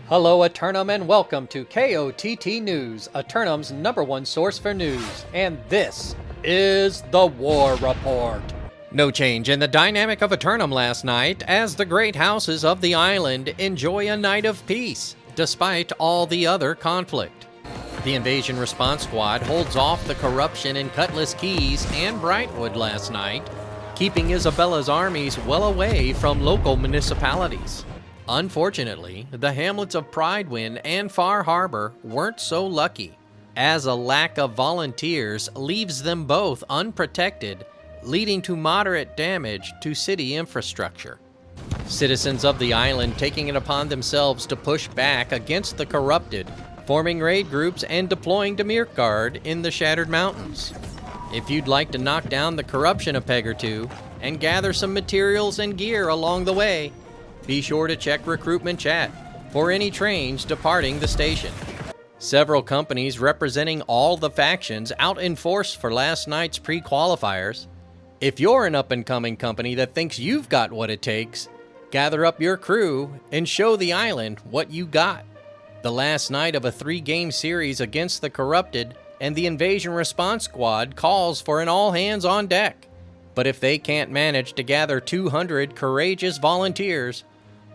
Hello Aeternum and welcome to KOTT News, Aeternum's #1 source for news, and this is the War Report. No change in the dynamic of Aeternum last night as the great houses of the island enjoy a night of peace, despite all the other conflict. The Invasion Response Squad holds off the corruption in Cutlass Keys and Brightwood last night, keeping Isabella's armies well away from local municipalities. Unfortunately, the hamlets of Pridewind and Far Harbor weren't so lucky, as a lack of volunteers leaves them both unprotected, leading to moderate damage to city infrastructure. Citizens of the island taking it upon themselves to push back against the corrupted, forming raid groups and deploying Demir Guard in the Shattered Mountains. If you'd like to knock down the corruption a peg or two and gather some materials and gear along the way, be sure to check recruitment chat for any trains departing the station. Several companies representing all the factions out in force for last night's pre-qualifiers. If you're an up-and-coming company that thinks you've got what it takes, gather up your crew and show the island what you got. The last night of a 3-game series against the corrupted and the Invasion Response Squad calls for an all-hands-on-deck. But if they can't manage to gather 200 courageous volunteers,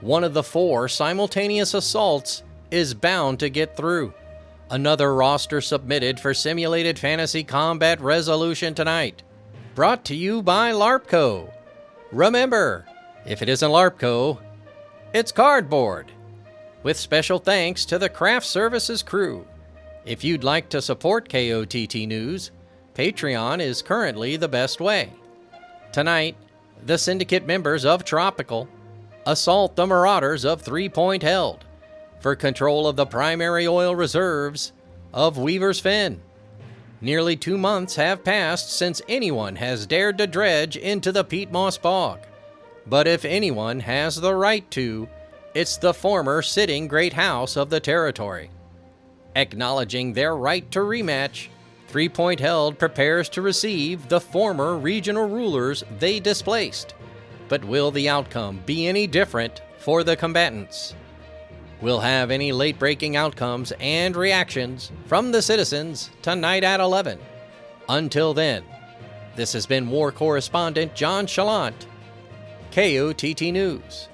one of the 4 simultaneous assaults is bound to get through. Another roster submitted for Simulated Fantasy Combat Resolution tonight. Brought to you by LARPco. Remember, if it isn't LARPco, it's cardboard. With special thanks to the Craft Services crew. If you'd like to support KOTT News, Patreon is currently the best way. Tonight, the Syndicate members of Tropical assault the Marauders of 3 Point Held for control of the primary oil reserves of Weaver's Fen. Nearly 2 months have passed since anyone has dared to dredge into the Peat Moss Bog. But if anyone has the right to, it's the former sitting Great House of the territory. Acknowledging their right to rematch, 3 Point Held prepares to receive the former regional rulers they displaced. But will the outcome be any different for the combatants? We'll have any late-breaking outcomes and reactions from the citizens tonight at 11. Until then, this has been War Correspondent JChalant, KOTT News.